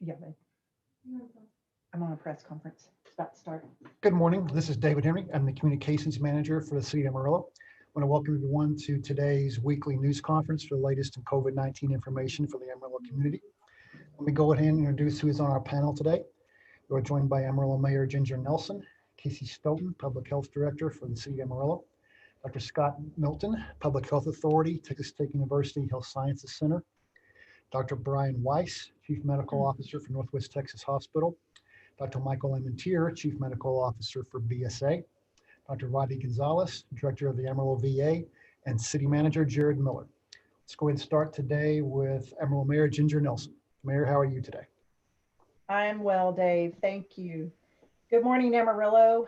Yeah, I'm on a press conference. It's about to start. Good morning. This is David Henry. I'm the Communications Manager for the City of Amarillo. I want to welcome everyone to today's weekly news conference for the latest in COVID-19 information for the Amarillo community. Let me go ahead and introduce who is on our panel today. We're joined by Amarillo Mayor Ginger Nelson, Casey Stoughton, Public Health Director for the City of Amarillo, Dr. Scott Milton, Public Health Authority, Texas State University Health Sciences Center, Dr. Brian Weiss, Chief Medical Officer for Northwest Texas Hospital, Dr. Michael Emmentier, Chief Medical Officer for BSA, Dr. Rodney Gonzalez, Director of the Amarillo VA, and City Manager Jared Miller. Let's go ahead and start today with Amarillo Mayor Ginger Nelson. Mayor, how are you today? I'm well, Dave. Thank you. Good morning, Amarillo.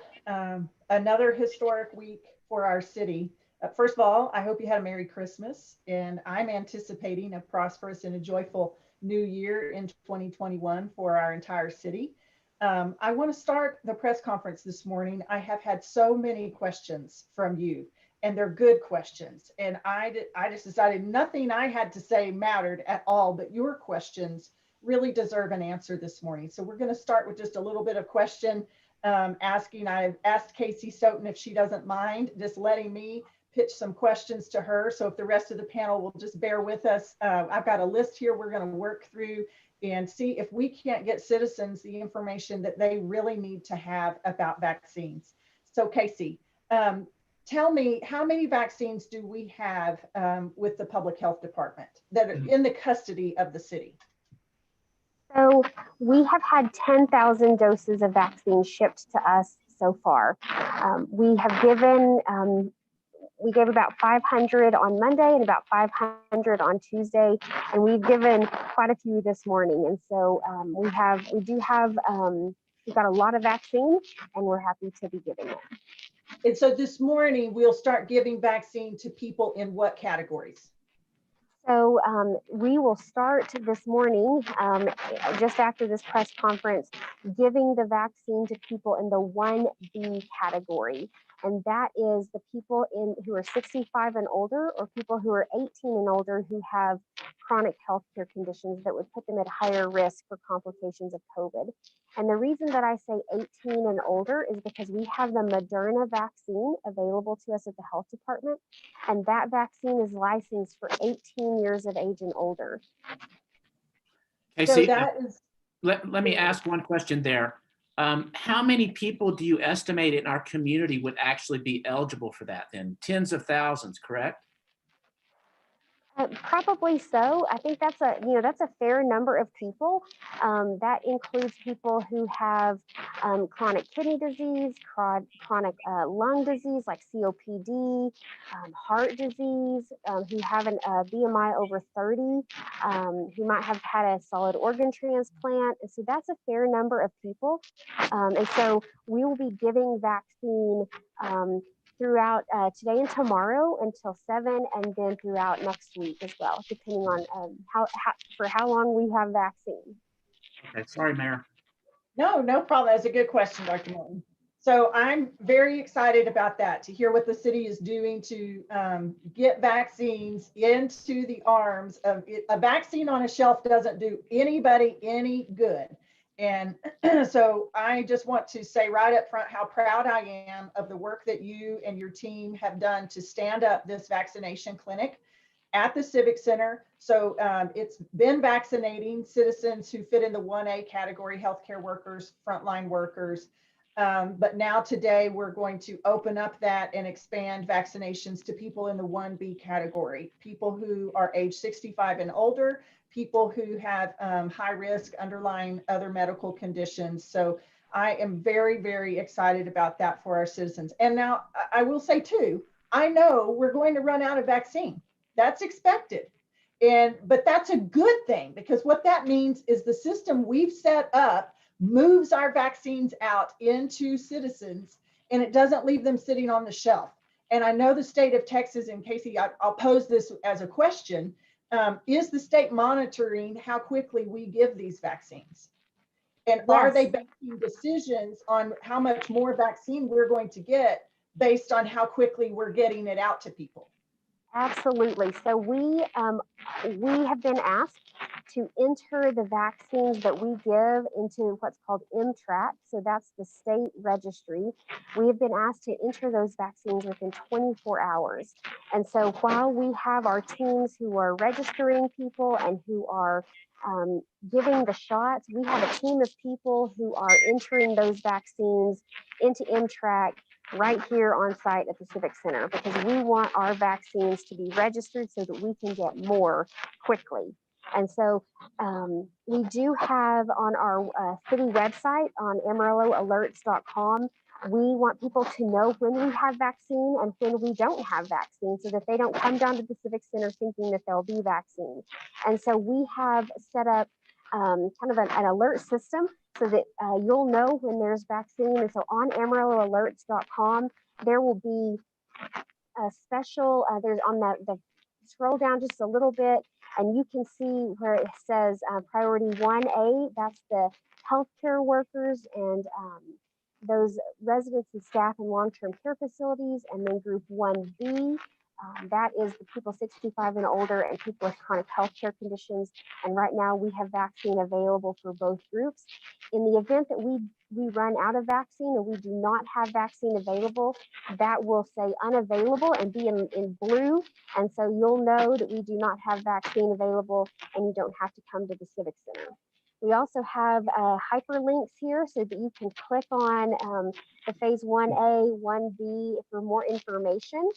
Another historic week for our city. First of all, I hope you had a Merry Christmas, and I'm anticipating a prosperous and a joyful new year in 2021 for our entire city. I want to start the press conference this morning. I have had so many questions from you, and they're good questions. And I just decided nothing I had to say mattered at all, but your questions really deserve an answer this morning. So we're going to start with just a little bit of question asking. I've asked Casey Stoughton if she doesn't mind just letting me pitch some questions to her. So if the rest of the panel will just bear with us, I've got a list here we're going to work through and see if we can't get citizens the information that they really need to have about vaccines. So Casey, tell me, how many vaccines do we have with the Public Health Department that are in the custody of the city? So we have had 10,000 doses of vaccine shipped to us so far. We have given, we gave about 500 on Monday and about 500 on Tuesday, and we've given quite a few this morning. And so we've got a lot of vaccine, and we're happy to be giving it. And so this morning we'll start giving vaccine to people in what categories? So we will start this morning, just after this press conference, giving the vaccine to people in the 1B category. And that is the people who are 65 and older, or people who are 18 and older who have chronic healthcare conditions that would put them at higher risk for complications of COVID. And the reason that I say 18 and older is because we have the Moderna vaccine available to us at the health department, and that vaccine is licensed for 18 years of age and older. Casey, So let me ask one question there. How many people do you estimate in our community would actually be eligible for that then? Tens of thousands, correct? Probably so. I think that's a fair number of people. That includes people who have chronic kidney disease, chronic lung disease like COPD, heart disease, who have a BMI over 30, who might have had a solid organ transplant. And so that's a fair number of people. And so we will be giving vaccine throughout today and tomorrow until 7, and then throughout next week as well, depending on how long we have vaccine. Okay, sorry, Mayor. No problem. That's a good question, Dr. Milton. So I'm very excited about that, to hear what the city is doing to get vaccines into the arms of it. A vaccine on a shelf doesn't do anybody any good. And so I just want to say right up front how proud I am of the work that you and your team have done to stand up this vaccination clinic at the Civic Center. So it's been vaccinating citizens who fit in the 1A category, healthcare workers, frontline workers. But now today we're going to open up that and expand vaccinations to people in the 1B category, people who are age 65 and older, people who have high risk underlying other medical conditions. So I am very, very excited about that for our citizens. And now I will say too, I know we're going to run out of vaccine. That's expected. But that's a good thing, because what that means is the system we've set up moves our vaccines out into citizens, and it doesn't leave them sitting on the shelf. And I know the state of Texas, and Casey, I'll pose this as a question, is the state monitoring how quickly we give these vaccines? And Yes. Are they making decisions on how much more vaccine we're going to get based on how quickly we're getting it out to people? Absolutely. So we have been asked to enter the vaccines that we give into what's called MTRAC. So that's the state registry. We have been asked to enter those vaccines within 24 hours. And so while we have our teams who are registering people and who are giving the shots, we have a team of people who are entering those vaccines into MTRAC right here on site at the Civic Center, because we want our vaccines to be registered so that we can get more quickly. And so we do have on our city website on AmarilloAlerts.com, we want people to know when we have vaccine and when we don't have vaccine, so that they don't come down to the Civic Center thinking that there'll be vaccine. And so we have set up kind of an alert system so that you'll know when there's vaccine. And so on AmarilloAlerts.com, there will be a special, there's on the scroll down just a little bit, and you can see where it says priority 1A, that's the healthcare workers and those residents and staff in long-term care facilities, and then group 1B, that is the people 65 and older and people with chronic health care conditions. And right now we have vaccine available for both groups. In the event that we run out of vaccine and we do not have vaccine available, that will say unavailable and be in blue. And so you'll know that we do not have vaccine available and you don't have to come to the Civic Center. We also have hyperlinks here so that you can click on the phase 1A, 1B for more information.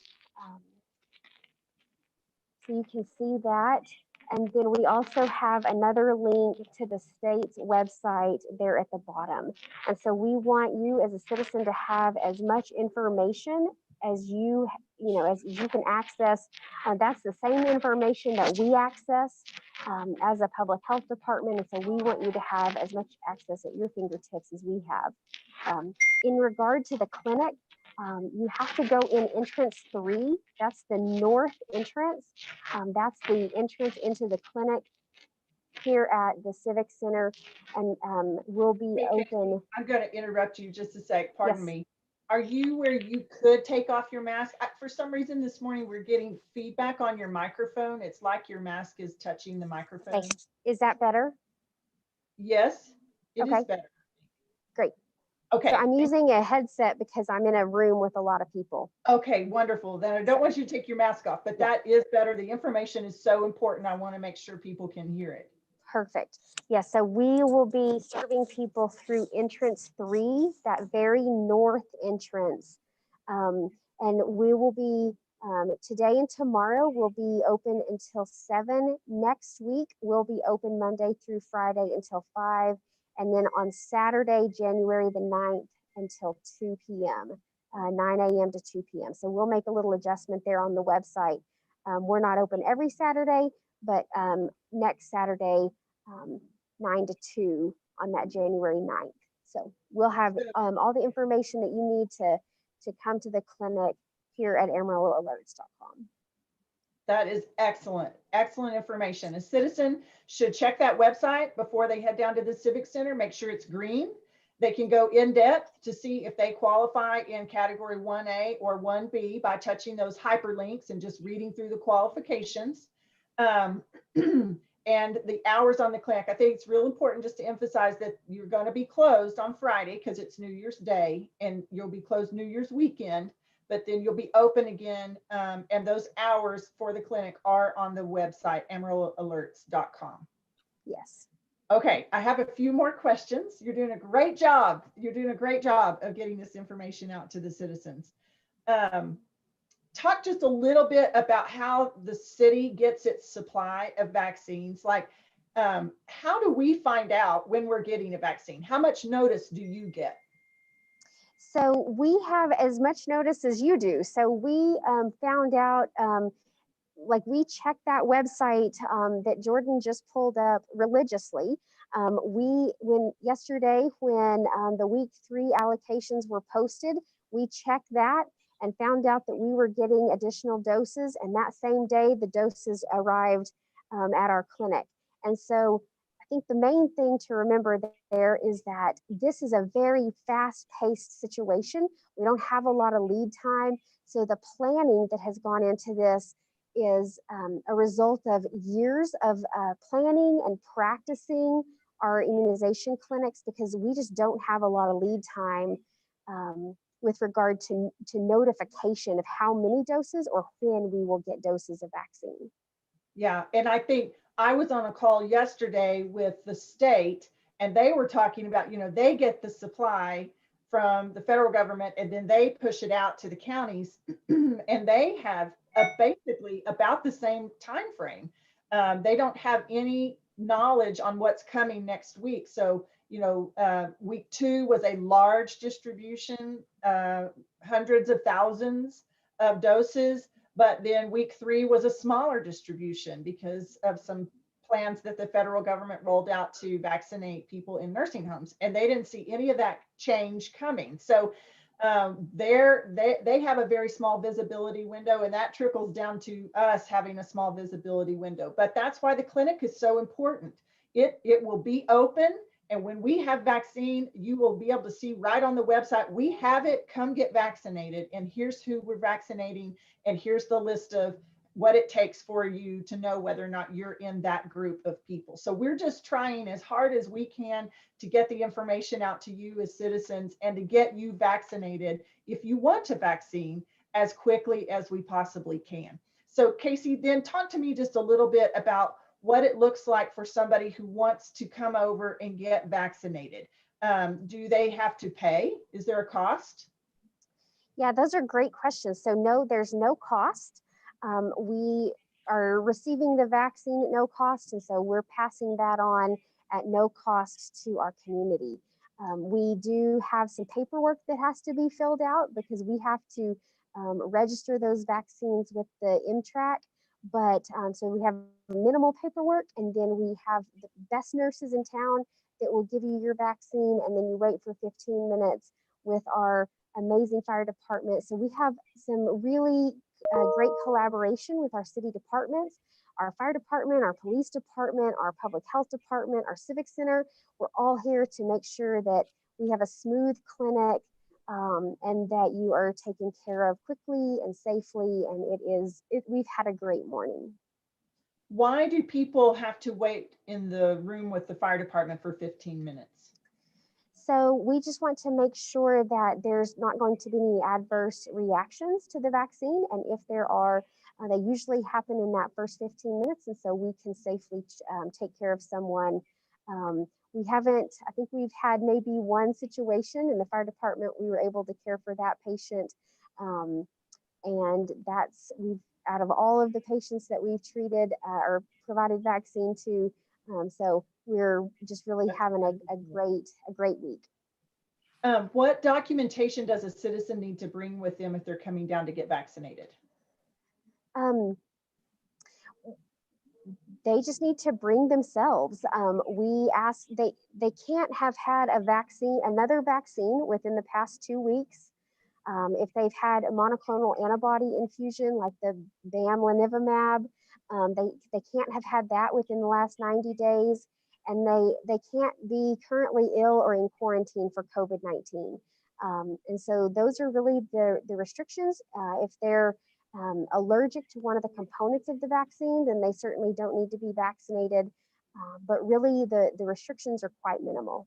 So you can see that. And then we also have another link to the state's website there at the bottom. And so we want you as a citizen to have as much information as you can access. That's the same information that we access as a public health department. And so we want you to have as much access at your fingertips as we have. In regard to the clinic, you have to go in entrance 3. That's the north entrance. That's the entrance into the clinic here at the Civic Center, and will be open. I'm going to interrupt you just a sec. Pardon Yes. me. Are you where you could take off your mask? For some reason this morning we're getting feedback on your microphone. It's like your mask is touching the microphone. Okay. Is that better? Yes, it Okay. is better. Great. Okay. So I'm using a headset because I'm in a room with a lot of people. Okay, wonderful. Then I don't want you to take your mask off, but that is better. The information is so important. I want to make sure people can hear it. Perfect. Yeah, so we will be serving people through entrance 3, that very north entrance. And we will be, today and tomorrow will be open until 7. Next week, we'll be open Monday through Friday until 5. And then on Saturday, January the 9th until 2 p.m., 9 a.m. to 2 p.m. So we'll make a little adjustment there on the website. We're not open every Saturday, but next Saturday, 9 to 2 on that January 9th. So we'll have all the information that you need to come to the clinic here at AmarilloAlerts.com. That is excellent, excellent information. A citizen should check that website before they head down to the Civic Center. Make sure it's green. They can go in depth to see if they qualify in category 1A or 1B by touching those hyperlinks and just reading through the qualifications. And the hours on the clinic. I think it's real important just to emphasize that you're going to be closed on Friday because it's New Year's Day, and you'll be closed New Year's weekend, but then you'll be open again. And those hours for the clinic are on the website, AmarilloAlerts.com. Yes. Okay, I have a few more questions. You're doing a great job. You're doing a great job of getting this information out to the citizens. Talk just a little bit about how the city gets its supply of vaccines. Like, how do we find out when we're getting a vaccine? How much notice do you get? So we have as much notice as you do. So we found out, like we checked that website that Jordan just pulled up religiously. Yesterday when the week 3 allocations were posted, we checked that and found out that we were getting additional doses, and that same day the doses arrived at our clinic. And so I think the main thing to remember there is that this is a very fast-paced situation. We don't have a lot of lead time, so the planning that has gone into this is a result of years of planning and practicing our immunization clinics, because we just don't have a lot of lead time with regard to notification of how many doses or when we will get doses of vaccine. Yeah, and I think I was on a call yesterday with the state, and they were talking about, they get the supply from the federal government, and then they push it out to the counties, and they have basically about the same time frame. They don't have any knowledge on what's coming next week. So, week 2 was a large distribution, hundreds of thousands of doses. But then week 3 was a smaller distribution because of some plans that the federal government rolled out to vaccinate people in nursing homes. And they didn't see any of that change coming. So they have a very small visibility window, and that trickles down to us having a small visibility window. But that's why the clinic is so important. It will be open. And when we have vaccine, you will be able to see right on the website, we have it, come get vaccinated. And here's who we're vaccinating. And here's the list of what it takes for you to know whether or not you're in that group of people. So we're just trying as hard as we can to get the information out to you as citizens and to get you vaccinated if you want a vaccine as quickly as we possibly can. So Casey, then talk to me just a little bit about what it looks like for somebody who wants to come over and get vaccinated. Do they have to pay? Is there a cost? Yeah, those are great questions. So no, there's no cost. We are receiving the vaccine at no cost, and so we're passing that on at no cost to our community. We do have some paperwork that has to be filled out because we have to register those vaccines with the MTRAC. But so we have minimal paperwork, and then we have the best nurses in town that will give you your vaccine, and then you wait for 15 minutes with our amazing fire department. So we have some really great collaboration with our city departments, our fire department, our police department, our public health department, our civic center. We're all here to make sure that we have a smooth clinic and that you are taken care of quickly and safely. And we've had a great morning. Why do people have to wait in the room with the fire department for 15 minutes? So we just want to make sure that there's not going to be any adverse reactions to the vaccine. And if there are, they usually happen in that first 15 minutes. And so we can safely take care of someone. I think we've had maybe one situation in the fire department, we were able to care for that patient. And out of all of the patients that we've treated or provided vaccine to, so we're just really having a great week. What documentation does a citizen need to bring with them if they're coming down to get vaccinated? They just need to bring themselves. We ask, they can't have had another vaccine within the past 2 weeks. If they've had a monoclonal antibody infusion like the bamlanivimab, they can't have had that within the last 90 days, and they can't be currently ill or in quarantine for COVID-19. And so those are really the restrictions. If they're allergic to one of the components of the vaccine, then they certainly don't need to be vaccinated. But really the restrictions are quite minimal.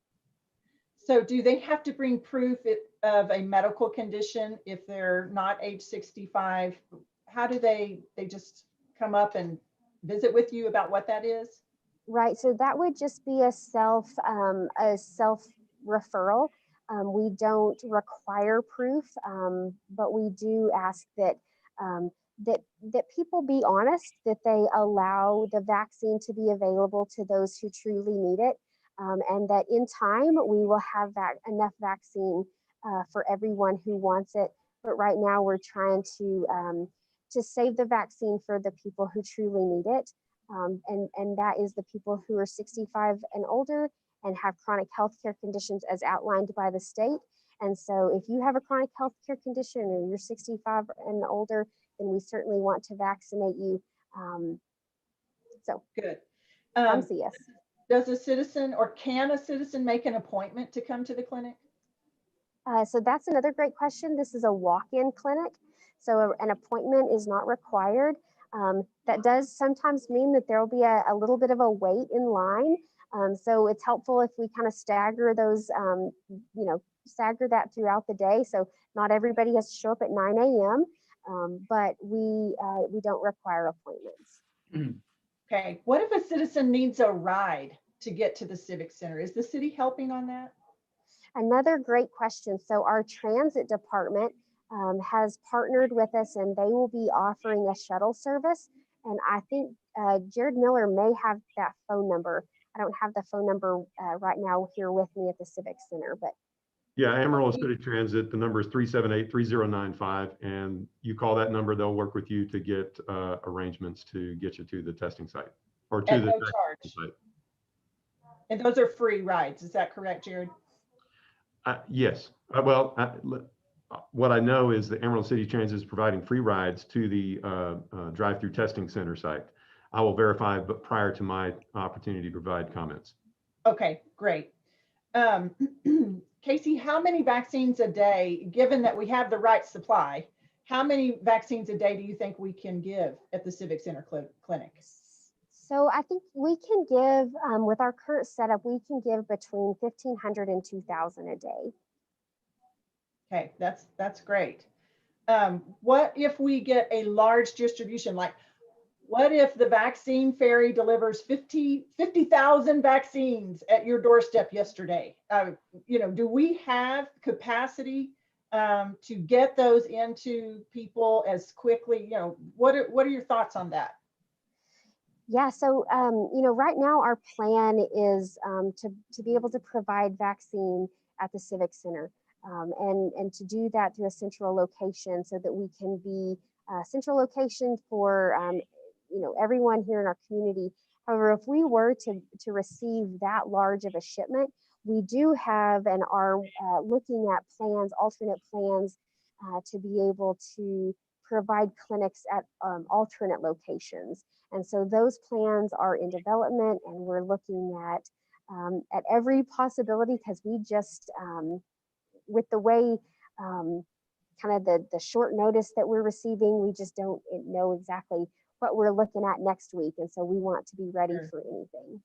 So do they have to bring proof of a medical condition if they're not age 65? How do they just come up and visit with you about what that is? Right, so that would just be a self referral. We don't require proof, but we do ask that people be honest, that they allow the vaccine to be available to those who truly need it. And that in time we will have enough vaccine for everyone who wants it. But right now we're trying to save the vaccine for the people who truly need it. And that is the people who are 65 and older and have chronic healthcare conditions as outlined by the state. And so if you have a chronic healthcare condition or you're 65 and older, then we certainly want to vaccinate you. So good. Come see us. Does a citizen or can a citizen make an appointment to come to the clinic? So that's another great question. This is a walk-in clinic, so an appointment is not required. That does sometimes mean that there will be a little bit of a wait in line. So it's helpful if we kind of stagger those, stagger that throughout the day. So not everybody has to show up at 9 a.m., but we don't require appointments. Okay, what if a citizen needs a ride to get to the Civic Center? Is the city helping on that? Another great question. So our transit department has partnered with us, and they will be offering a shuttle service. And I think Jared Miller may have that phone number. I don't have the phone number right now here with me at the Civic Center, but yeah, Amarillo City Transit, the number is 378-3095, and you call that number, they'll work with you to get arrangements to get you to the testing site or to At the no testing charge. site. And those are free rides. Is that correct, Jared? Yes. What I know is the Amarillo City Transit is providing free rides to the drive-through testing center site. I will verify, but prior to my opportunity to provide comments. Okay, great. Casey, how many vaccines a day, given that we have the right supply, how many vaccines a day do you think we can give at the Civic Center clinic? so I think we can give, with our current setup, we can give between 1,500 and 2,000 a day. Okay, that's great. What if we get a large distribution? Like, what if the vaccine ferry delivers 50,000 vaccines at your doorstep yesterday? Do we have capacity to get those into people as quickly? What are your thoughts on that? Yeah, so right now our plan is to be able to provide vaccine at the Civic Center, and to do that through a central location so that we can be a central location for everyone here in our community. However, if we were to receive that large of a shipment, we do have and are looking at plans, alternate plans, to be able to provide clinics at alternate locations. And so those plans are in development, and we're looking at every possibility, because we just, with the way kind of the short notice that we're receiving, we just don't know exactly what we're looking at next week. And so we want to be ready for anything.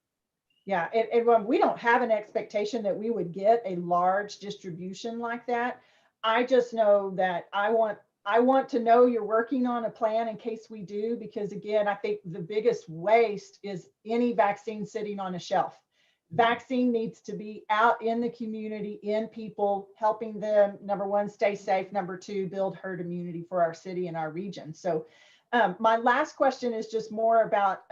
Yeah, and we don't have an expectation that we would get a large distribution like that. I just know that I want to know you're working on a plan in case we do, because again, I think the biggest waste is any vaccine sitting on a shelf. Vaccine needs to be out in the community, in people, helping them, number one, stay safe, number two, build herd immunity for our city and our region. So my last question is just more about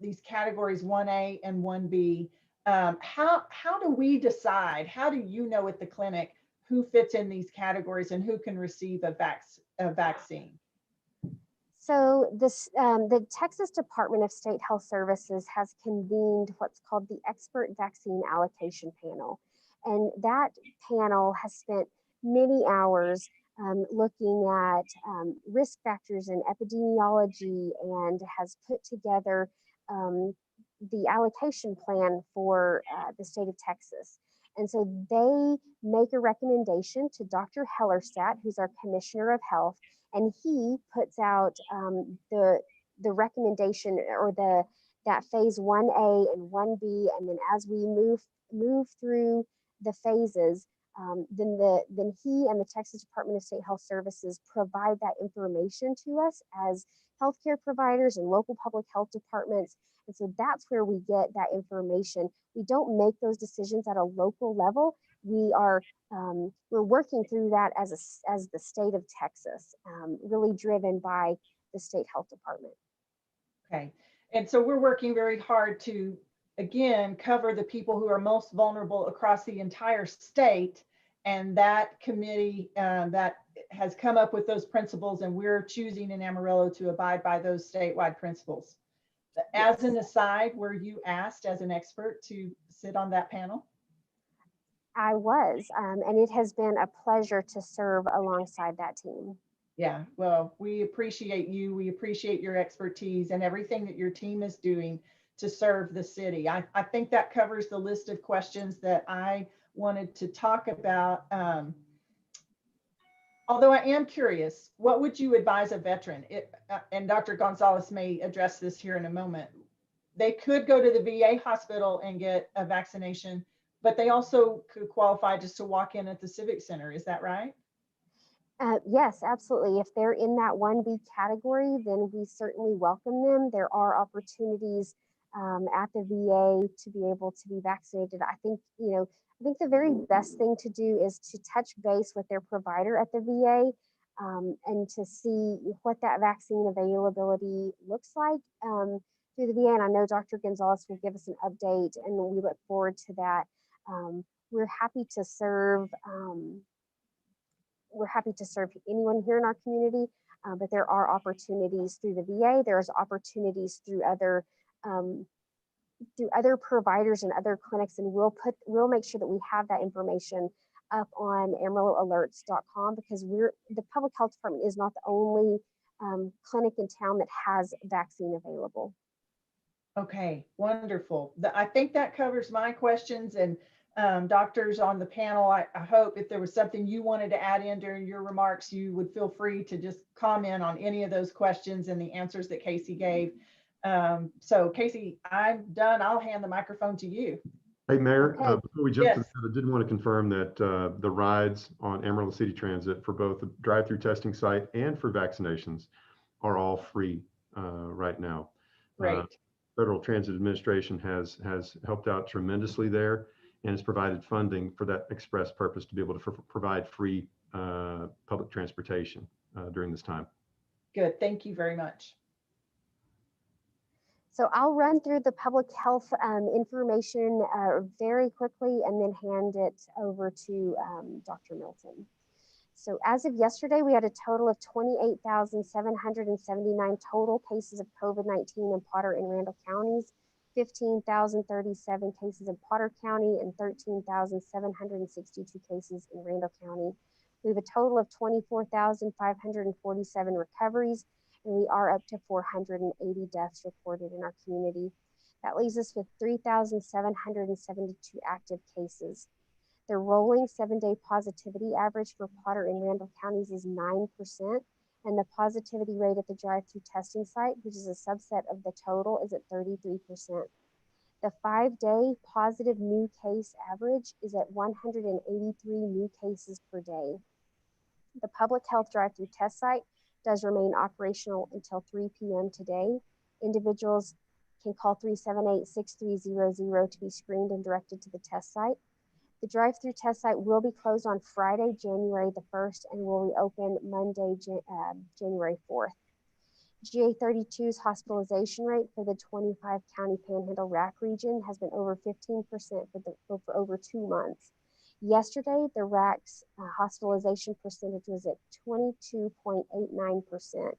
these categories 1A and 1B. How do we decide, how do you know at the clinic who fits in these categories and who can receive a vaccine? So the Texas Department of State Health Services has convened what's called the Expert Vaccine Allocation Panel. And that panel has spent many hours looking at risk factors and epidemiology, and has put together the allocation plan for the state of Texas. And so they make a recommendation to Dr. Hellerstadt, who's our Commissioner of Health, and he puts out the recommendation, or that phase 1A and 1B, and then as we move through the phases, then he and the Texas Department of State Health Services provide that information to us as healthcare providers and local public health departments. And so that's where we get that information. We don't make those decisions at a local level. We're working through that as the state of Texas, really driven by the state health department. Okay, and so we're working very hard to, again, cover the people who are most vulnerable across the entire state. And that committee that has come up with those principles, and we're choosing in Amarillo to abide by those statewide principles. As an aside, were you asked as an expert to sit on that panel? I was, and it has been a pleasure to serve alongside that team. Yeah, well, we appreciate you. We appreciate your expertise and everything that your team is doing to serve the city. I think that covers the list of questions that I wanted to talk about. Although I am curious, what would you advise a veteran? And Dr. Gonzalez may address this here in a moment. They could go to the VA hospital and get a vaccination, but they also could qualify just to walk in at the Civic Center. Is that right? Yes, absolutely. If they're in that 1B category, then we certainly welcome them. There are opportunities at the VA to be able to be vaccinated. I think, I think the very best thing to do is to touch base with their provider at the VA and to see what that vaccine availability looks like through the VA. And I know Dr. Gonzalez will give us an update, and we look forward to that. We're happy to serve. We're happy to serve anyone here in our community, but there are opportunities through the VA. There's opportunities through other providers and other clinics, and we'll make sure that we have that information up on AmarilloAlerts.com, because the public health department is not the only clinic in town that has vaccine available. Okay, wonderful. I think that covers my questions, and doctors on the panel, I hope if there was something you wanted to add in during your remarks, you would feel free to just comment on any of those questions and the answers that Casey gave. So Casey, I'm done. I'll hand the microphone to you. Hey, Mayor, Okay. before we jump to Yes. that, I did want to confirm that the rides on Amarillo City Transit for both the drive-through testing site and for vaccinations are all free right now. Great. Federal Transit Administration has helped out tremendously there and has provided funding for that express purpose to be able to provide free public transportation during this time. Good. Thank you very much. So I'll run through the public health information very quickly and then hand it over to Dr. Milton. So as of yesterday, we had a total of 28,779 total cases of COVID-19 in Potter and Randall counties, 15,037 cases in Potter County, and 13,762 cases in Randall County. We have a total of 24,547 recoveries, and we are up to 480 deaths reported in our community. That leaves us with 3,772 active cases. The rolling 7-day positivity average for Potter and Randall counties is 9%, and the positivity rate at the drive-through testing site, which is a subset of the total, is at 33%. The 5-day positive new case average is at 183 new cases per day. The public health drive-through test site does remain operational until 3 p.m. today. Individuals can call 378-6300 to be screened and directed to the test site. The drive-through test site will be closed on Friday, January the 1st, and will reopen Monday, January 4th. GA32's hospitalization rate for the 25 county Panhandle RAC region has been over 15% for over 2 months. Yesterday, the RAC's hospitalization percentage was at 22.89%.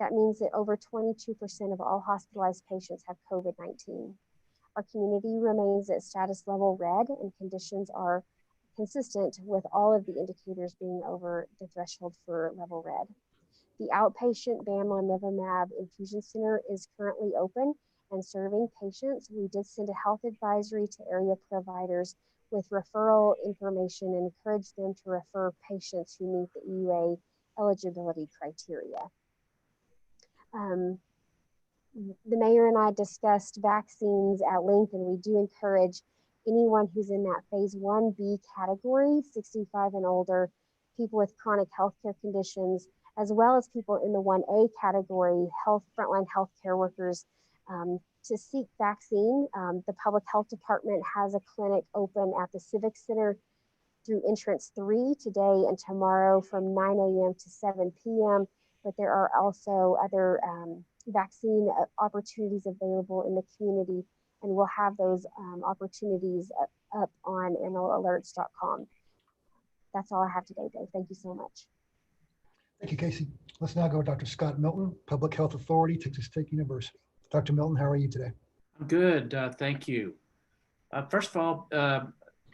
That means that over 22% of all hospitalized patients have COVID-19. Our community remains at status level red, and conditions are consistent with all of the indicators being over the threshold for level red. The outpatient bamlanivimab infusion center is currently open and serving patients. We did send a health advisory to area providers with referral information and encourage them to refer patients who meet the EUA eligibility criteria. The mayor and I discussed vaccines at length, and we do encourage anyone who's in that phase 1B category, 65 and older, people with chronic healthcare conditions, as well as people in the 1A category, frontline healthcare workers, to seek vaccine. The public health department has a clinic open at the Civic Center through entrance 3 today and tomorrow from 9 a.m. to 7 p.m. But there are also other vaccine opportunities available in the community, and we'll have those opportunities up on AmarilloAlerts.com. That's all I have today, Dave. Thank you so much. Thank you, Casey. Let's now go to Dr. Scott Milton, Public Health Authority, Texas Tech University. Dr. Milton, how are you today? I'm good, thank you. First of all,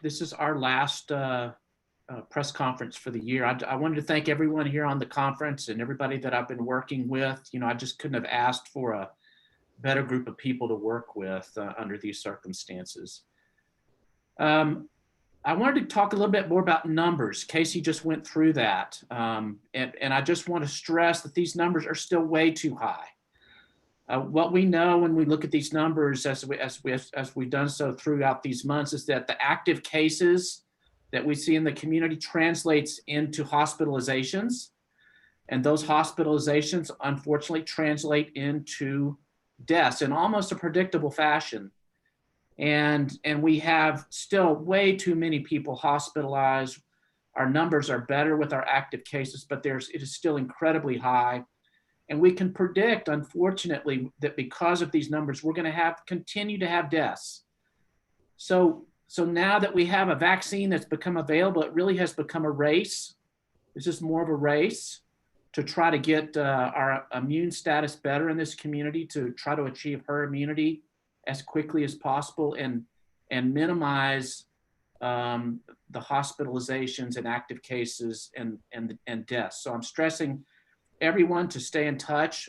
this is our last press conference for the year. I wanted to thank everyone here on the conference and everybody that I've been working with. You know, I just couldn't have asked for a better group of people to work with under these circumstances. I wanted to talk a little bit more about numbers. Casey just went through that. And I just want to stress that these numbers are still way too high. What we know when we look at these numbers as we've done so throughout these months is that the active cases that we see in the community translates into hospitalizations. And those hospitalizations unfortunately translate into deaths in almost a predictable fashion. And we have still way too many people hospitalized. Our numbers are better with our active cases, but it is still incredibly high. And we can predict, unfortunately, that because of these numbers, we're going to continue to have deaths. So now that we have a vaccine that's become available, it really has become a race. This is more of a race to try to get our immune status better in this community, to try to achieve herd immunity as quickly as possible and minimize the hospitalizations and active cases and deaths. So I'm stressing everyone to stay in touch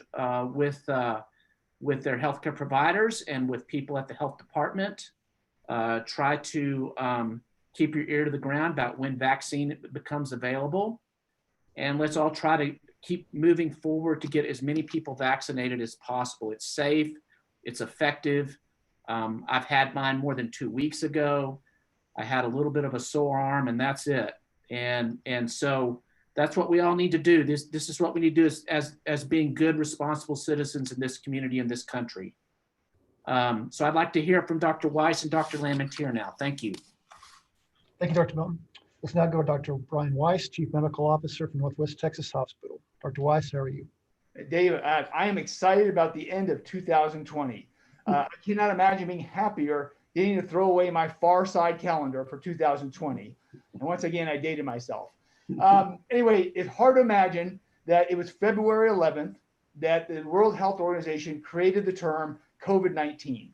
with their healthcare providers and with people at the health department. Try to keep your ear to the ground about when vaccine becomes available. And let's all try to keep moving forward to get as many people vaccinated as possible. It's safe, it's effective. I've had mine more than 2 weeks ago. I had a little bit of a sore arm and that's it. And so that's what we all need to do. This is what we need to do as being good, responsible citizens in this community, in this country. So I'd like to hear from Dr. Weiss and Dr. Lamentier now. Thank you. Thank you, Dr. Milton. Let's now go to Dr. Brian Weiss, Chief Medical Officer from Northwest Texas Hospital. Dr. Weiss, how are you? David, I am excited about the end of 2020. I cannot imagine being happier getting to throw away my far side calendar for 2020. And once again, I dated myself. Anyway, it's hard to imagine that it was February 11th that the World Health Organization created the term COVID-19.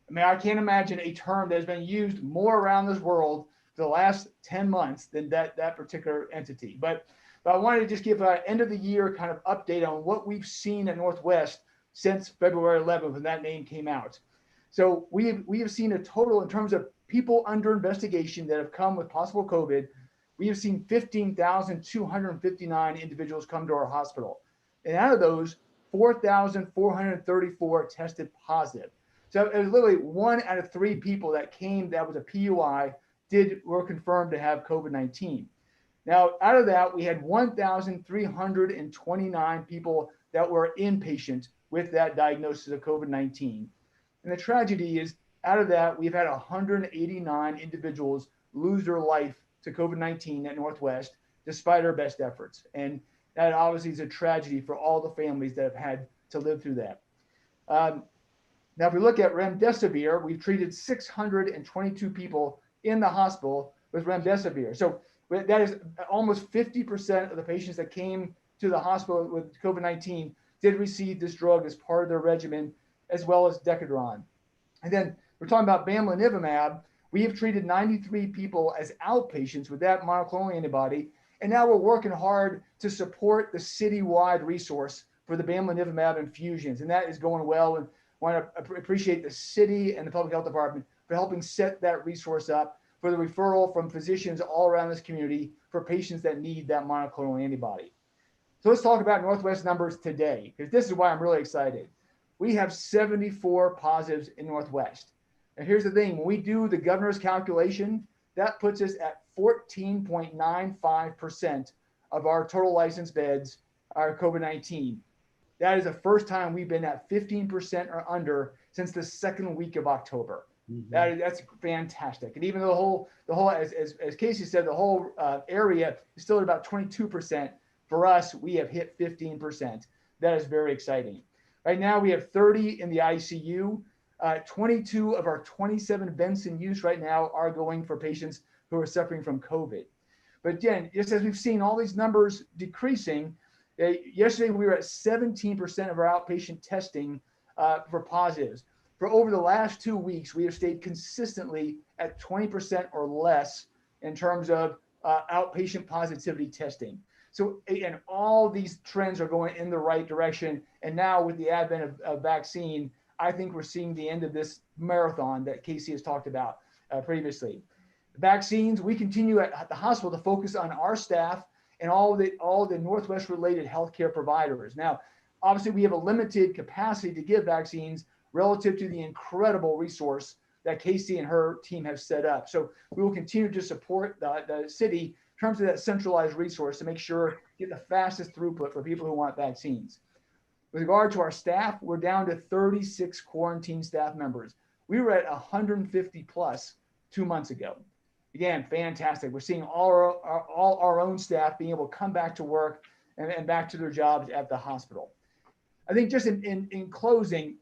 I mean, I can't imagine a term that has been used more around this world for the last 10 months than that particular entity. But I wanted to just give an end of the year kind of update on what we've seen at Northwest since February 11th when that name came out. So we have seen a total in terms of people under investigation that have come with possible COVID. We have seen 15,259 individuals come to our hospital. And out of those, 4,434 tested positive. So it was literally 1 out of 3 people that came that was a PUI were confirmed to have COVID-19. Now, out of that, we had 1,329 people that were inpatient with that diagnosis of COVID-19. And the tragedy is, out of that, we've had 189 individuals lose their life to COVID-19 at Northwest, despite our best efforts. And that obviously is a tragedy for all the families that have had to live through that. Now, if we look at remdesivir, we've treated 622 people in the hospital with remdesivir. So that is almost 50% of the patients that came to the hospital with COVID-19 did receive this drug as part of their regimen, as well as Decadron. And then we're talking about bamlanivimab. We have treated 93 people as outpatients with that monoclonal antibody. And now we're working hard to support the citywide resource for the bamlanivimab infusions. And that is going well. And want to appreciate the city and the public health department for helping set that resource up for the referral from physicians all around this community for patients that need that monoclonal antibody. So let's talk about Northwest numbers today, because this is why I'm really excited. We have 74 positives in Northwest. And here's the thing, when we do the governor's calculation, that puts us at 14.95% of our total licensed beds are COVID-19. That is the first time we've been at 15% or under since the second week of October. Mm-hmm. That's fantastic. And even though the whole, as Casey said, the whole area is still at about 22%. For us, we have hit 15%. That is very exciting. Right now, we have 30 in the ICU. 22 of our 27 vents in use right now are going for patients who are suffering from COVID. But again, just as we've seen all these numbers decreasing, yesterday we were at 17% of our outpatient testing for positives. For over the last 2 weeks, we have stayed consistently at 20% or less in terms of outpatient positivity testing. So again, all these trends are going in the right direction. And now with the advent of vaccine, I think we're seeing the end of this marathon that Casey has talked about previously. Vaccines, we continue at the hospital to focus on our staff and all the Northwest related healthcare providers. Now, obviously, we have a limited capacity to give vaccines relative to the incredible resource that Casey and her team have set up. So we will continue to support the city in terms of that centralized resource to make sure you get the fastest throughput for people who want vaccines. With regard to our staff, we're down to 36 quarantine staff members. We were at 150 plus 2 months ago. Again, fantastic. We're seeing all our own staff being able to come back to work and back to their jobs at the hospital. I think just in closing,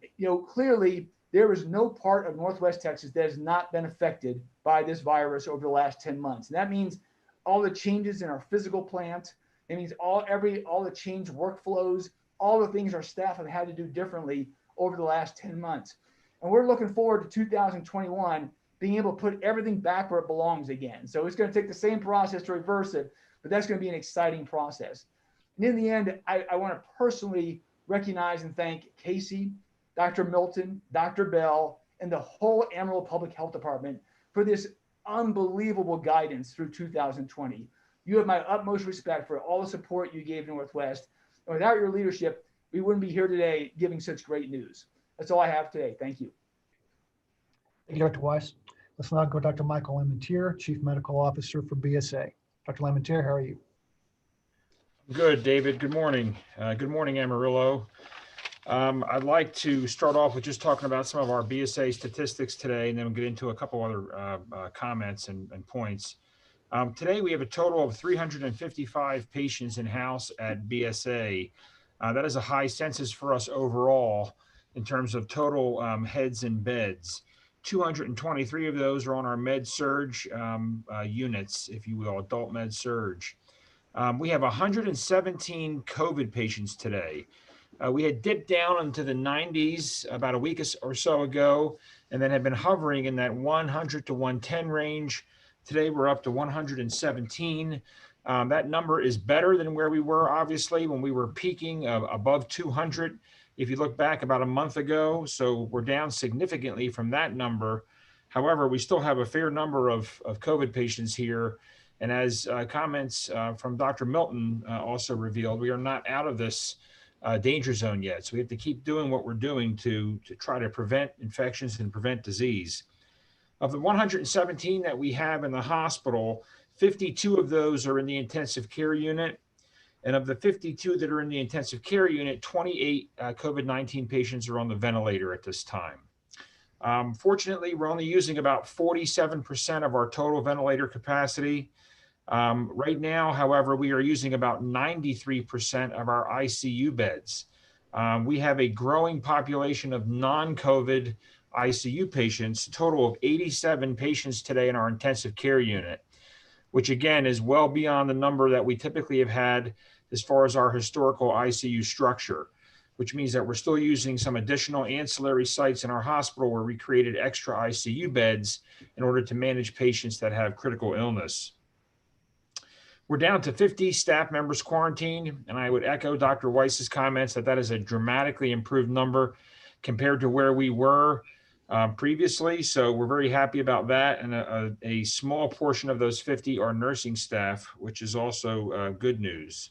clearly there is no part of Northwest Texas that has not been affected by this virus over the last 10 months. And that means all the changes in our physical plant. It means all the change workflows, all the things our staff have had to do differently over the last 10 months. And we're looking forward to 2021 being able to put everything back where it belongs again. So it's going to take the same process to reverse it, but that's going to be an exciting process. And in the end, I want to personally recognize and thank Casey, Dr. Milton, Dr. Bell, and the whole Amarillo Public Health Department for this unbelievable guidance through 2020. You have my utmost respect for all the support you gave Northwest. And without your leadership, we wouldn't be here today giving such great news. That's all I have today. Thank you. Thank you, Dr. Weiss. Let's now go to Dr. Michael Lementier, Chief Medical Officer for BSA. Dr. Lementier, how are you? Good, David. Good morning. Good morning, Amarillo. I'd like to start off with just talking about some of our BSA statistics today, and then we'll get into a couple other comments and points. Today, we have a total of 355 patients in-house at BSA. That is a high census for us overall in terms of total heads and beds. 223 of those are on our med-surg units, if you will, adult med-surg. We have 117 COVID patients today. We had dipped down into the 90s about a week or so ago, and then have been hovering in that 100 to 110 range. Today, we're up to 117. That number is better than where we were, obviously, when we were peaking above 200. If you look back about a month ago, so we're down significantly from that number. However, we still have a fair number of COVID patients here. And as comments from Dr. Milton also revealed, we are not out of this danger zone yet. So we have to keep doing what we're doing to try to prevent infections and prevent disease. Of the 117 that we have in the hospital, 52 of those are in the intensive care unit. And of the 52 that are in the intensive care unit, 28 COVID-19 patients are on the ventilator at this time. Fortunately, we're only using about 47% of our total ventilator capacity. Right now, however, we are using about 93% of our ICU beds. We have a growing population of non-COVID ICU patients, a total of 87 patients today in our intensive care unit, which again is well beyond the number that we typically have had as far as our historical ICU structure, which means that we're still using some additional ancillary sites in our hospital where we created extra ICU beds in order to manage patients that have critical illness. We're down to 50 staff members quarantined, and I would echo Dr. Weiss's comments that is a dramatically improved number compared to where we were previously. So we're very happy about that. And a small portion of those 50 are nursing staff, which is also good news.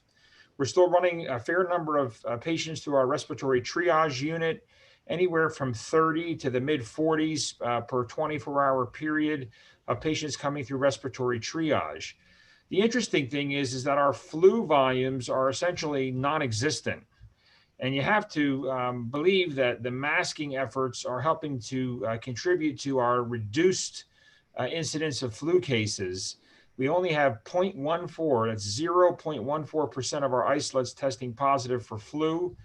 We're still running a fair number of patients through our respiratory triage unit, anywhere from 30 to the mid 40s per 24-hour period of patients coming through respiratory triage. The interesting thing is that our flu volumes are essentially non-existent. And you have to believe that the masking efforts are helping to contribute to our reduced incidence of flu cases. We only have 0.14, that's 0.14% of our isolates testing positive for flu.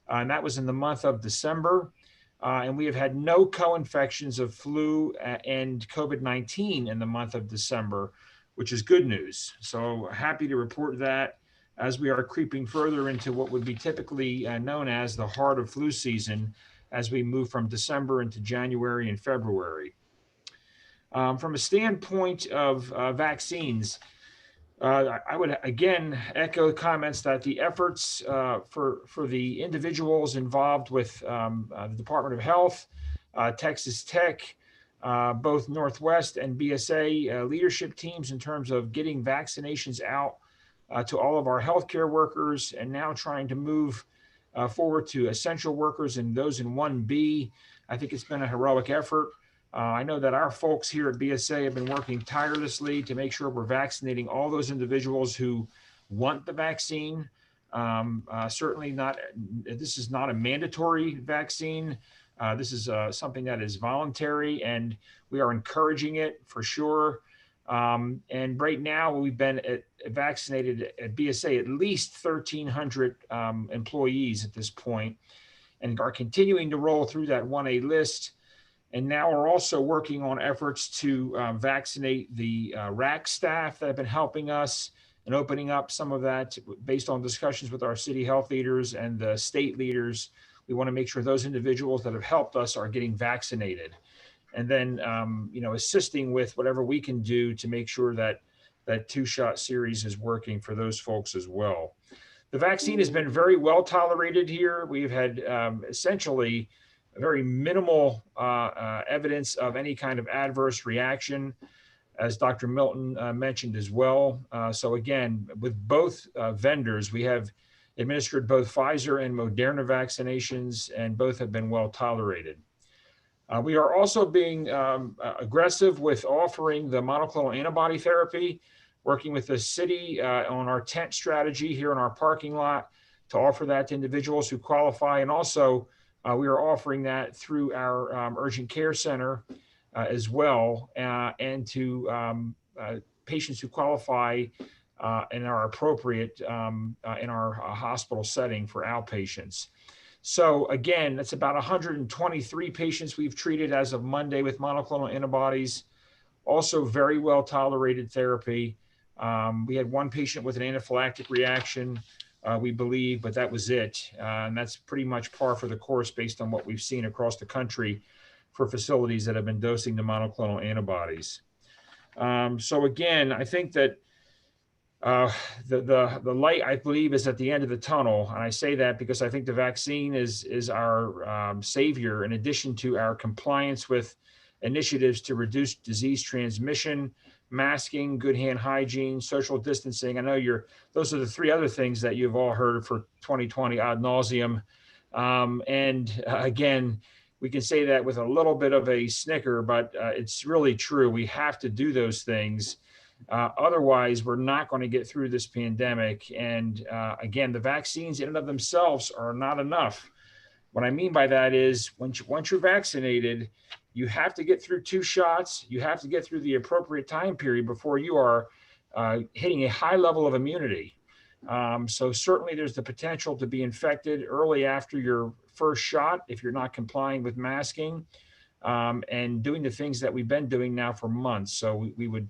And that was in the month of December. And we have had no co-infections of flu and COVID-19 in the month of December, which is good news. So happy to report that as we are creeping further into what would be typically known as the heart of flu season as we move from December into January and February. From a standpoint of vaccines, I would again echo comments that the efforts for the individuals involved with the Department of Health, Texas Tech, both Northwest and BSA leadership teams in terms of getting vaccinations out to all of our healthcare workers, and now trying to move forward to essential workers and those in 1B. I think it's been a heroic effort. I know that our folks here at BSA have been working tirelessly to make sure we're vaccinating all those individuals who want the vaccine. Certainly not, this is not a mandatory vaccine. This is something that is voluntary, and we are encouraging it for sure. And right now we've been vaccinated at BSA at least 1,300 employees at this point, and are continuing to roll through that 1A list. And now we're also working on efforts to vaccinate the RAC staff that have been helping us, and opening up some of that based on discussions with our city health leaders and the state leaders. We want to make sure those individuals that have helped us are getting vaccinated. And then, assisting with whatever we can do to make sure that that 2-shot series is working for those folks as well. The vaccine has been very well tolerated here. We've had essentially very minimal evidence of any kind of adverse reaction, as Dr. Milton mentioned as well. So again, with both vendors, we have administered both Pfizer and Moderna vaccinations, and both have been well tolerated. We are also being aggressive with offering the monoclonal antibody therapy, working with the city on our tent strategy here in our parking lot to offer that to individuals who qualify. And also we are offering that through our urgent care center as well, and to patients who qualify and are appropriate in our hospital setting for outpatients. So again, that's about 123 patients we've treated as of Monday with monoclonal antibodies. Also very well tolerated therapy. We had one patient with an anaphylactic reaction, we believe, but that was it. And that's pretty much par for the course based on what we've seen across the country for facilities that have been dosing the monoclonal antibodies. So again, I think that the light, I believe, is at the end of the tunnel. And I say that because I think the vaccine is our savior, in addition to our compliance with initiatives to reduce disease transmission, masking, good hand hygiene, social distancing. I know those are the three other things that you've all heard for 2020 ad nauseum. Again, we can say that with a little bit of a snicker, but it's really true. We have to do those things. Otherwise, we're not going to get through this pandemic. And again, the vaccines in and of themselves are not enough. What I mean by that is once you're vaccinated, you have to get through 2 shots. You have to get through the appropriate time period before you are hitting a high level of immunity. So certainly there's the potential to be infected early after your first shot if you're not complying with masking and doing the things that we've been doing now for months. So we would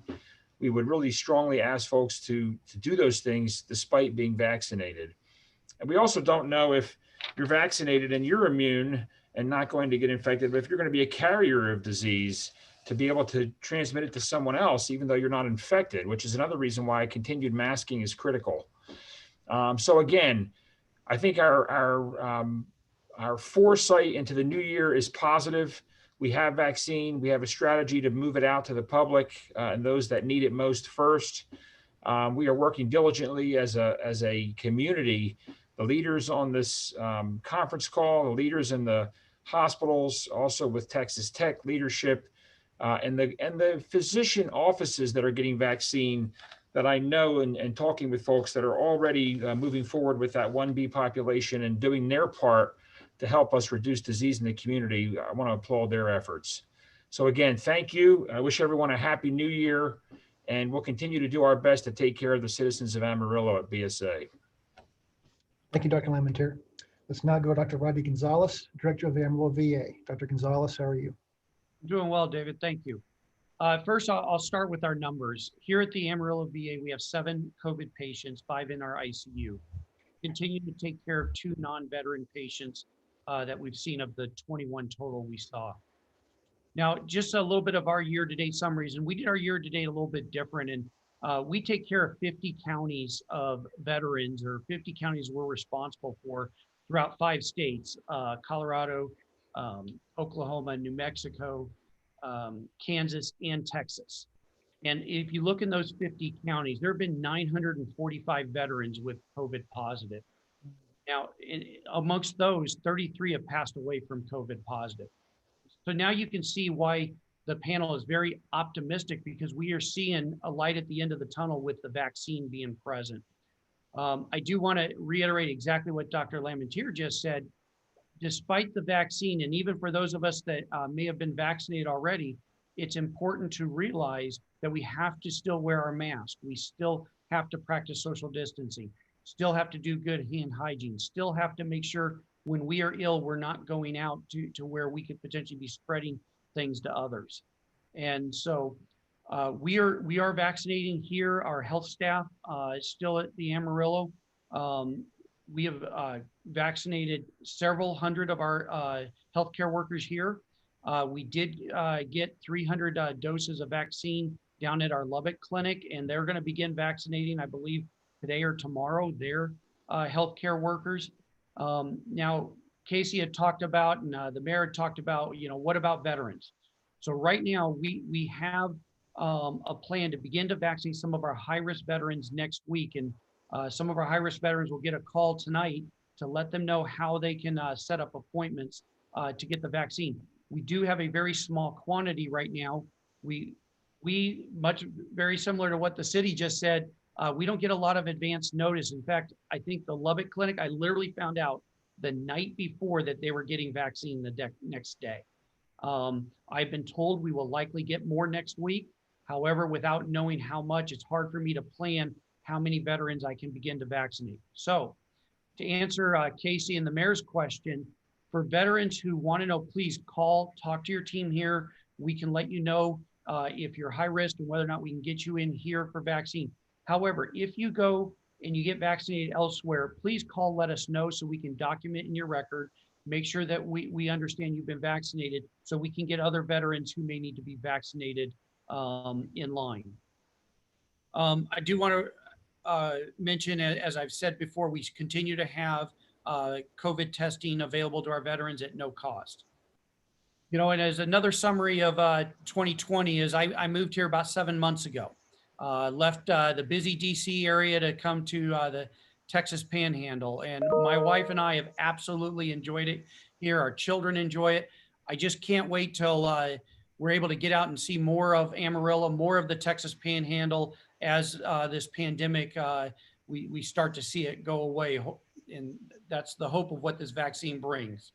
really strongly ask folks to do those things despite being vaccinated. And we also don't know if you're vaccinated and you're immune and not going to get infected, but if you're going to be a carrier of disease, to be able to transmit it to someone else, even though you're not infected, which is another reason why continued masking is critical. So again, I think our foresight into the new year is positive. We have vaccine. We have a strategy to move it out to the public and those that need it most first. We are working diligently as a community. The leaders on this conference call, the leaders in the hospitals, also with Texas Tech leadership, and the physician offices that are getting vaccine, that I know and talking with folks that are already moving forward with that 1B population and doing their part to help us reduce disease in the community. I want to applaud their efforts. So again, thank you. I wish everyone a happy new year, and we'll continue to do our best to take care of the citizens of Amarillo at BSA. Thank you, Dr. Lamentier. Let's now go to Dr. Rodney Gonzalez, Director of the Amarillo VA. Dr. Gonzalez, how are you? Doing well, David. Thank you. First, I'll start with our numbers. Here at the Amarillo VA, we have 7 COVID patients, 5 in our ICU. Continue to take care of 2 non-veteran patients that we've seen of the 21 total we saw. Now, just a little bit of our year-to-date summaries, and we did our year-to-date a little bit different, and we take care of 50 counties of veterans, or 50 counties we're responsible for throughout 5 states, Colorado, Oklahoma, New Mexico, Kansas, and Texas. And if you look in those 50 counties, there have been 945 veterans with COVID positive. Now, amongst those, 33 have passed away from COVID positive. So now you can see why the panel is very optimistic, because we are seeing a light at the end of the tunnel with the vaccine being present. I do want to reiterate exactly what Dr. Lamentier just said. Despite the vaccine, and even for those of us that may have been vaccinated already, it's important to realize that we have to still wear our mask. We still have to practice social distancing, still have to do good hand hygiene, still have to make sure when we are ill, we're not going out to where we could potentially be spreading things to others. And so we are vaccinating here. Our health staff is still at the Amarillo. We have vaccinated several hundred of our healthcare workers here. We did get 300 doses of vaccine down at our Lubbock clinic, and they're going to begin vaccinating, I believe, today or tomorrow, their healthcare workers. Now, Casey had talked about, and the mayor had talked about, what about veterans? So right now, we have a plan to begin to vaccinate some of our high-risk veterans next week. And some of our high-risk veterans will get a call tonight to let them know how they can set up appointments to get the vaccine. We do have a very small quantity right now. We very similar to what the city just said, we don't get a lot of advance notice. In fact, I think the Lubbock clinic, I literally found out the night before that they were getting vaccine the next day. I've been told we will likely get more next week. However, without knowing how much, it's hard for me to plan how many veterans I can begin to vaccinate. So to answer Casey and the mayor's question, for veterans who want to know, please call, talk to your team here. We can let you know if you're high risk and whether or not we can get you in here for vaccine. However, if you go and you get vaccinated elsewhere, please call, let us know so we can document in your record, make sure that we understand you've been vaccinated so we can get other veterans who may need to be vaccinated in line. I do want to mention, as I've said before, we continue to have COVID testing available to our veterans at no cost. And as another summary of 2020 is I moved here about 7 months ago, left the busy DC area to come to the Texas Panhandle. And my wife and I have absolutely enjoyed it here. Our children enjoy it. I just can't wait till we're able to get out and see more of Amarillo, more of the Texas Panhandle as this pandemic, we start to see it go away. And that's the hope of what this vaccine brings.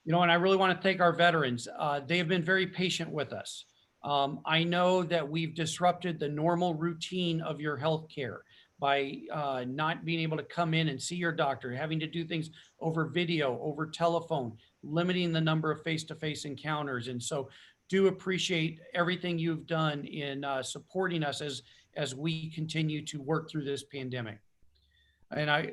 And I really want to thank our veterans. They have been very patient with us. I know that we've disrupted the normal routine of your healthcare by not being able to come in and see your doctor, having to do things over video, over telephone, limiting the number of face-to-face encounters. And so do appreciate everything you've done in supporting us as we continue to work through this pandemic. And I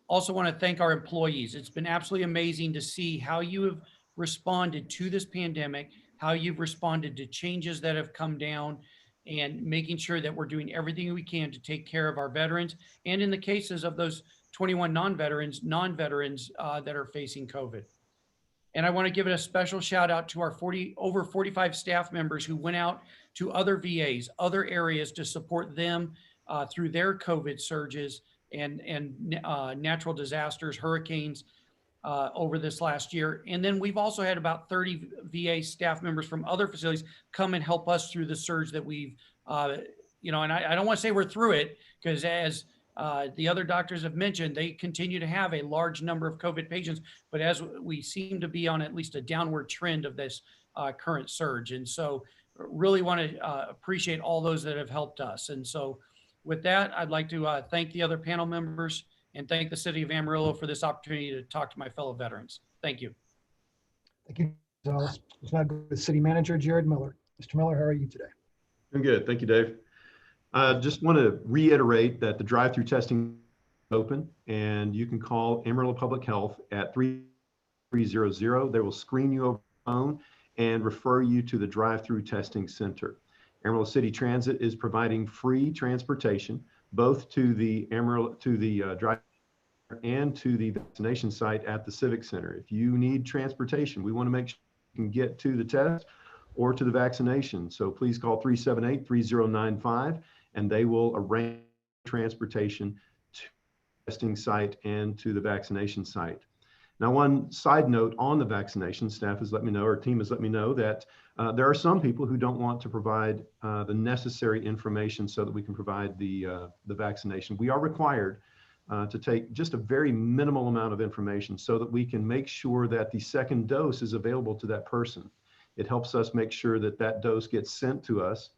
also want to thank our employees. It's been absolutely amazing to see how you have responded to this pandemic, how you've responded to changes that have come down, and making sure that we're doing everything we can to take care of our veterans. And in the cases of those 21 non-veterans that are facing COVID. And I want to give it a special shout out to our over 45 staff members who went out to other VAs, other areas to support them through their COVID surges and natural disasters, hurricanes over this last year. And then we've also had about 30 VA staff members from other facilities come and help us through the surge that we've, and I don't want to say we're through it, because as the other doctors have mentioned, they continue to have a large number of COVID patients, but as we seem to be on at least a downward trend of this current surge. And so really want to appreciate all those that have helped us. And so with that, I'd like to thank the other panel members and thank the City of Amarillo for this opportunity to talk to my fellow veterans. Thank you. Thank you, Gonzalez. Let's now go to City Manager Jared Miller. Mr. Miller, how are you today? I'm good. Thank you, Dave. I just want to reiterate that the drive-through testing is open, and you can call Amarillo Public Health at 3300. They will screen you over the phone and refer you to the drive-through testing center. Amarillo City Transit is providing free transportation both to the drive and to the vaccination site at the Civic Center. If you need transportation, we want to make sure you can get to the test or to the vaccination. So please call 378-3095 and they will arrange transportation to the testing site and to the vaccination site. Now, one side note on the vaccination, staff has let me know, or team has let me know that there are some people who don't want to provide the necessary information so that we can provide the vaccination. We are required to take just a very minimal amount of information so that we can make sure that the second dose is available to that person. It helps us make sure that that dose gets sent to us.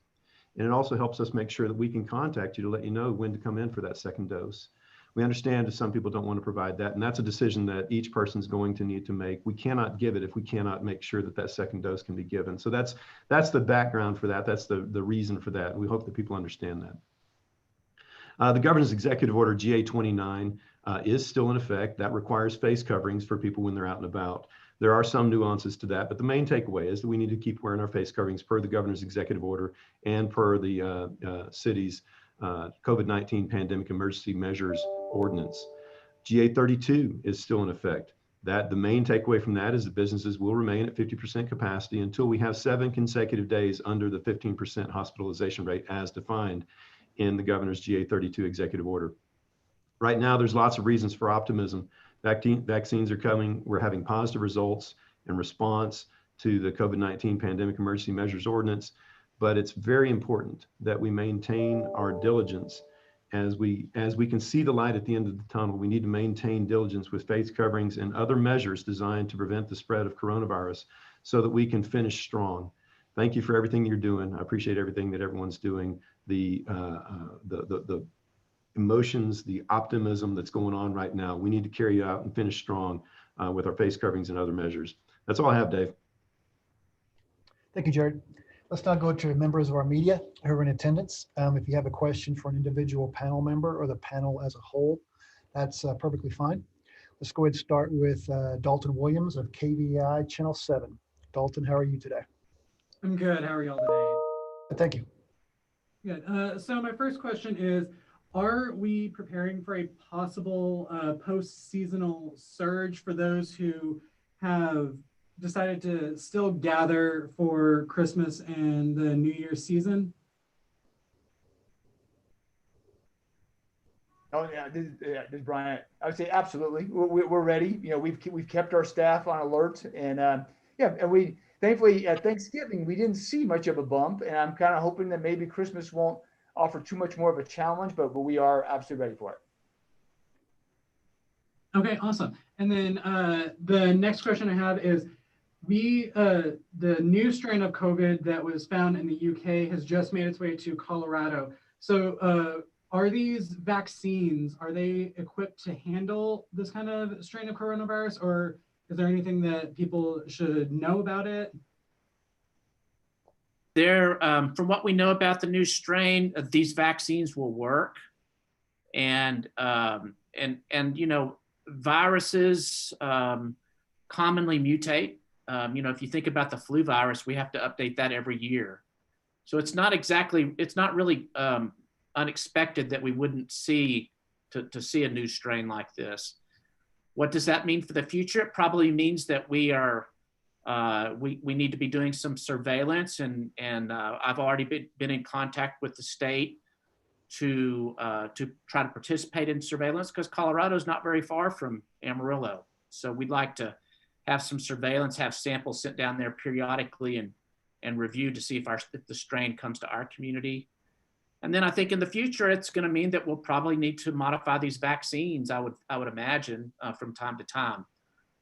And it also helps us make sure that we can contact you to let you know when to come in for that second dose. We understand that some people don't want to provide that, and that's a decision that each person's going to need to make. We cannot give it if we cannot make sure that that second dose can be given. So that's the background for that. That's the reason for that. We hope that people understand that. The governor's executive order GA-29 is still in effect. That requires face coverings for people when they're out and about. There are some nuances to that, but the main takeaway is that we need to keep wearing our face coverings per the governor's executive order and per the city's COVID-19 pandemic emergency measures ordinance. GA-32 is still in effect. The main takeaway from that is that businesses will remain at 50% capacity until we have 7 consecutive days under the 15% hospitalization rate as defined in the governor's GA-32 executive order. Right now, there's lots of reasons for optimism. Vaccines are coming. We're having positive results in response to the COVID-19 pandemic emergency measures ordinance, but it's very important that we maintain our diligence as we can see the light at the end of the tunnel. We need to maintain diligence with face coverings and other measures designed to prevent the spread of coronavirus so that we can finish strong. Thank you for everything you're doing. I appreciate everything that everyone's doing. The emotions, the optimism that's going on right now. We need to carry out and finish strong with our face coverings and other measures. That's all I have, Dave. Thank you, Jared. Let's now go to members of our media who are in attendance. If you have a question for an individual panel member or the panel as a whole, that's perfectly fine. Let's go ahead and start with Dalton Williams of KVI Channel 7. Dalton, how are you today? I'm good. How are y'all today? Thank you. Good. So my first question is, are we preparing for a possible post-seasonal surge for those who have decided to still gather for Christmas and the New Year's season? Oh yeah, this is Brian. I would say absolutely. We're ready. You know, we've kept our staff on alert, and yeah, and we thankfully at Thanksgiving we didn't see much of a bump, and I'm kind of hoping that maybe Christmas won't offer too much more of a challenge, but we are absolutely ready for it. Okay, awesome. And then the next question I have is, the new strain of COVID that was found in the UK has just made its way to Colorado. So are these vaccines, are they equipped to handle this kind of strain of coronavirus, or is there anything that people should know about it? From what we know about the new strain, these vaccines will work, and you know, viruses commonly mutate. You know, if you think about the flu virus, we have to update that every year. So it's not really unexpected that we wouldn't see see a new strain like this. What does that mean for the future? It probably means that we need to be doing some surveillance, and I've already been in contact with the state to try to participate in surveillance, because Colorado is not very far from Amarillo. So we'd like to have some surveillance, have samples sent down there periodically and reviewed to see if the strain comes to our community. And then I think in the future, it's going to mean that we'll probably need to modify these vaccines, I would imagine, from time to time.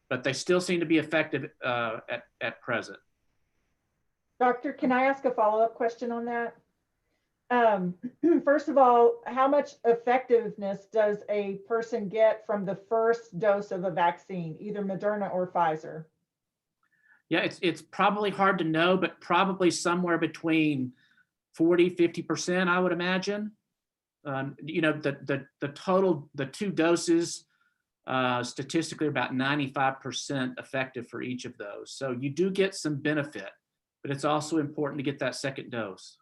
But they still seem to be effective at present. Doctor, can I ask a follow-up question on that? First of all, how much effectiveness does a person get from the first dose of a vaccine, either Moderna or Pfizer? Yeah, it's probably hard to know, but probably somewhere between 40–50%, I would imagine. You know, the 2 doses statistically about 95% effective for each of those. So you do get some benefit, but it's also important to get that second dose.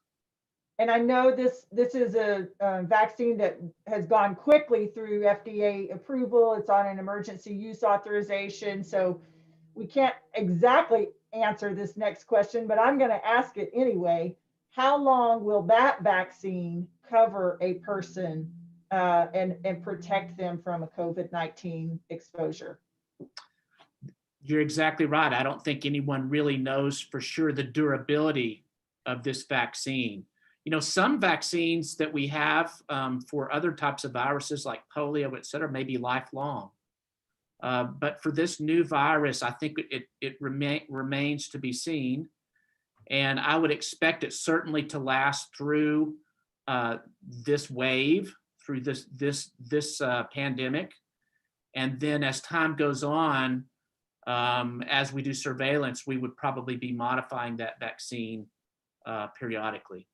And I know this is a vaccine that has gone quickly through FDA approval. It's on an emergency use authorization. So we can't exactly answer this next question, but I'm going to ask it anyway. How long will that vaccine cover a person and protect them from a COVID-19 exposure? You're exactly right. I don't think anyone really knows for sure the durability of this vaccine. You know, some vaccines that we have for other types of viruses like polio, et cetera, may be lifelong. But for this new virus, I think it remains to be seen. And I would expect it certainly to last through this wave, through this pandemic. And then as time goes on, as we do surveillance, we would probably be modifying that vaccine periodically.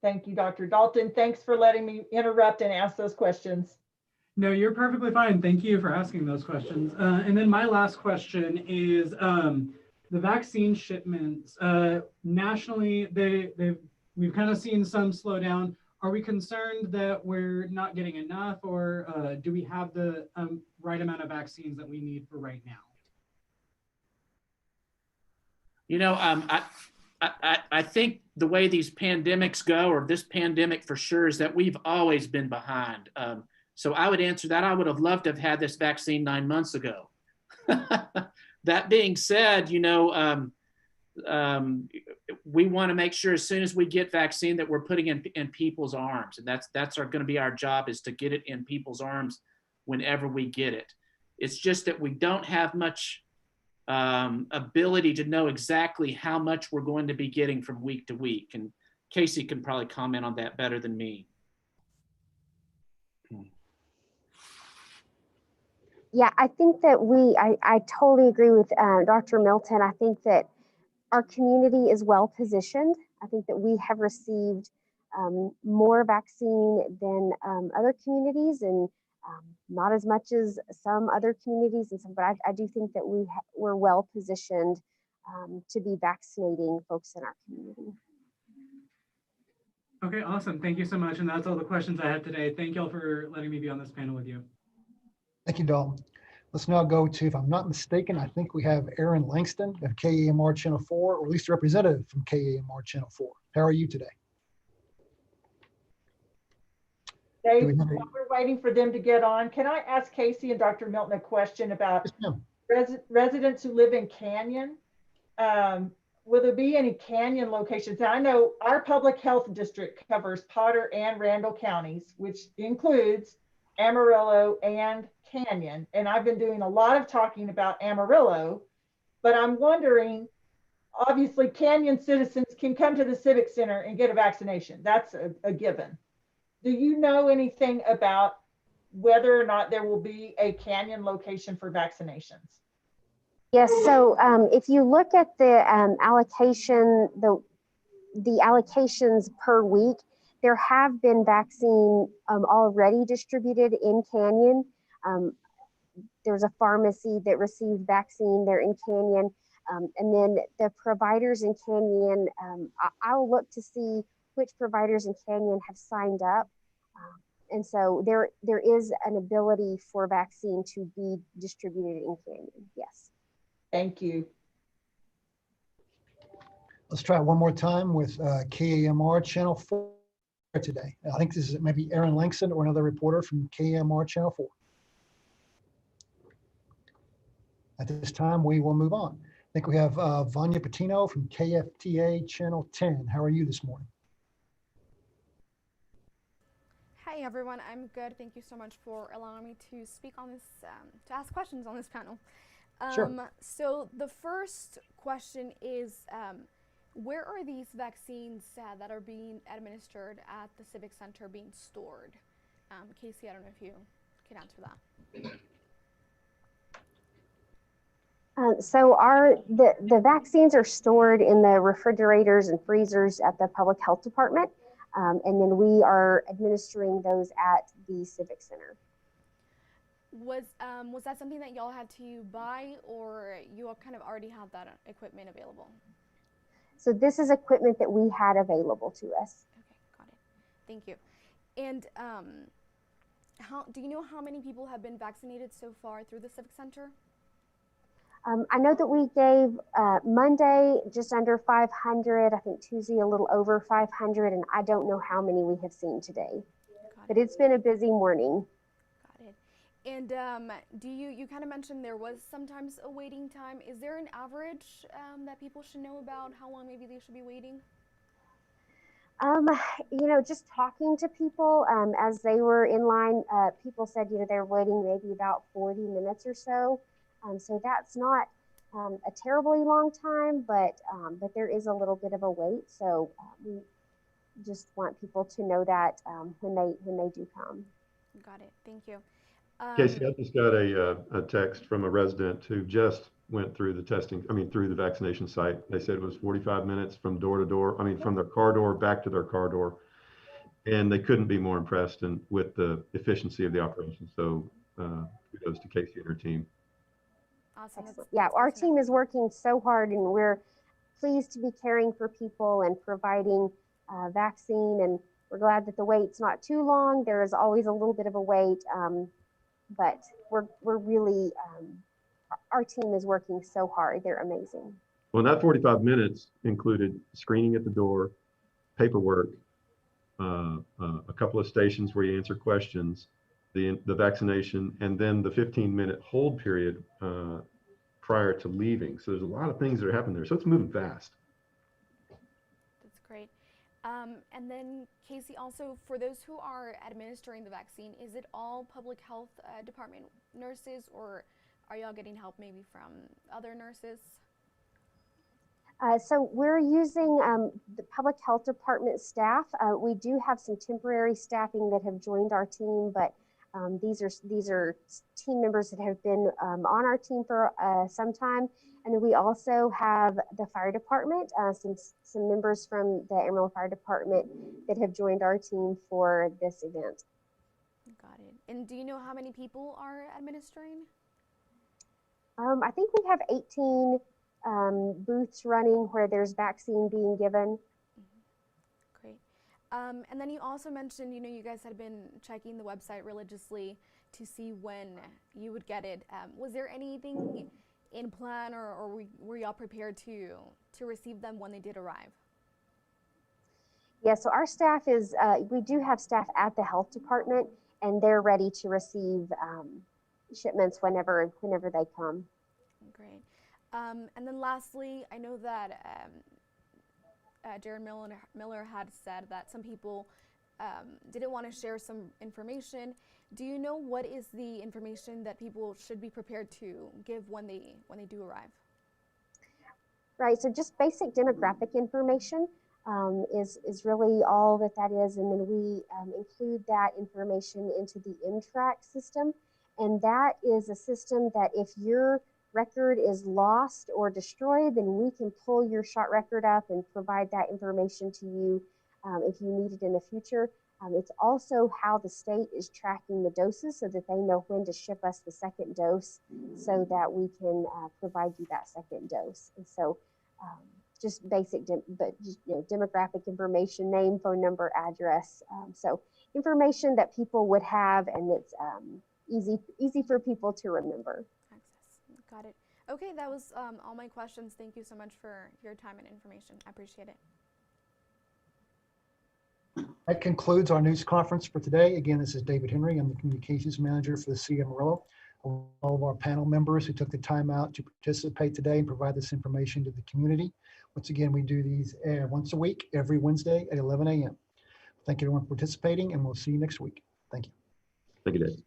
Thank you, Dr. Dalton. Thanks for letting me interrupt and ask those questions. No, you're perfectly fine. Thank you for asking those questions. And then my last question is the vaccine shipments. Nationally, we've kind of seen some slow down. Are we concerned that we're not getting enough, or do we have the right amount of vaccines that we need for right now? You know, I think the way these pandemics go, or this pandemic for sure, is that we've always been behind. So I would answer that. I would have loved to have had this vaccine 9 months ago. That being said, you know, we want to make sure as soon as we get vaccine that we're putting in people's arms, and that's going to be our job, is to get it in people's arms whenever we get it. It's just that we don't have much ability to know exactly how much we're going to be getting from week to week, and Casey can probably comment on that better than me. Yeah, I think that I totally agree with Dr. Milton. I think that our community is well positioned. I think that we have received more vaccine than other communities, and not as much as some other communities. But I do think that we're well positioned to be vaccinating folks in our community. Okay, awesome. Thank you so much. And that's all the questions I had today. Thank y'all for letting me be on this panel with you. Thank you, Dalton. Let's now go to, if I'm not mistaken, I think we have Aaron Langston of KAMR Channel 4, or at least a representative from KAMR Channel 4. How are you today? Dave, while we're waiting for them to get on, can I ask Casey and Dr. Milton a question about residents who live in Canyon? Will there be any Canyon locations? Now, I know our public health district covers Potter and Randall counties, which includes Amarillo and Canyon. And I've been doing a lot of talking about Amarillo, but I'm wondering, obviously Canyon citizens can come to the Civic Center and get a vaccination. That's a given. Do you know anything about whether or not there will be a Canyon location for vaccinations? Yes, so if you look at the allocation, the allocations per week, there have been vaccine already distributed in Canyon. There's a pharmacy that received vaccine there in Canyon. And then the providers in Canyon, I'll look to see which providers in Canyon have signed up. And so there is an ability for vaccine to be distributed in Canyon, yes. Thank you. Let's try one more time with KAMR Channel 4 today. I think this is maybe Aaron Langston or another reporter from KAMR Channel 4. At this time, we will move on. I think we have Vanya Patino from KFTA Channel 10. How are you this morning? Hi everyone, I'm good. Thank you so much for allowing me to speak on this, to ask questions on this panel. Sure. So the first question is, where are these vaccines that are being administered at the Civic Center being stored? Casey, I don't know if you can answer that. So the vaccines are stored in the refrigerators and freezers at the Public Health Department, and then we are administering those at the Civic Center. Was that something that y'all had to buy, or you all kind of already have that equipment available? So this is equipment that we had available to us. Okay, got it. Thank you. And do you know how many people have been vaccinated so far through the Civic Center? I know that we gave Monday just under 500, I think Tuesday a little over 500, and I don't know how many we have seen today. But it's been a busy morning. Got it. And you kind of mentioned there was sometimes a waiting time. Is there an average that people should know about how long maybe they should be waiting? Just talking to people as they were in line, people said, they're waiting maybe about 40 minutes or so. So that's not a terribly long time, but there is a little bit of a wait. So we just want people to know that when they do come. Got it. Thank you. Casey, I just got a text from a resident who just went through the through the vaccination site. They said it was 45 minutes from door to door, from their car door back to their car door. And they couldn't be more impressed with the efficiency of the operation. So kudos to Casey and her team. Awesome. Yeah, our team is working so hard, and we're pleased to be caring for people and providing vaccine. And we're glad that the wait's not too long. There is always a little bit of a wait, but we're really, our team is working so hard. They're amazing. Well, that 45 minutes included screening at the door, paperwork, a couple of stations where you answer questions, the vaccination, and then the 15-minute hold period prior to leaving. So there's a lot of things that are happening there. So it's moving fast. That's great. And then Casey, also for those who are administering the vaccine, is it all public health department nurses, or are y'all getting help maybe from other nurses? So we're using the public health department staff. We do have some temporary staffing that have joined our team, but these are team members that have been on our team for some time. And then we also have the fire department, some members from the Amarillo Fire Department that have joined our team for this event. Got it. And do you know how many people are administering? I think we have 18 booths running where there's vaccine being given. Great. And then you also mentioned, you guys had been checking the website religiously to see when you would get it. Was there anything in plan, or were y'all prepared to receive them when they did arrive? Yeah, so our staff is, we do have staff at the health department, and they're ready to receive shipments whenever they come. Great. And then lastly, I know that Jared Miller had said that some people didn't want to share some information. Do you know what is the information that people should be prepared to give when they do arrive? Right, so just basic demographic information is really all that is, and then we include that information into the M-Track system, and that is a system that if your record is lost or destroyed, then we can pull your shot record up and provide that information to you if you need it in the future. It's also how the state is tracking the doses so that they know when to ship us the second dose so that we can provide you that second dose. And so just basic, demographic information, name, phone number, address. So information that people would have, and it's easy for people to remember. Access. Got it. Okay, that was all my questions. Thank you so much for your time and information. I appreciate it. That concludes our news conference for today. Again, this is David Henry. I'm the Communications Manager for the City of Amarillo. All of our panel members who took the time out to participate today and provide this information to the community. Once again, we do these once a week, every Wednesday at 11 a.m. Thank you everyone for participating, and we'll see you next week. Thank you. Thank you, Dave.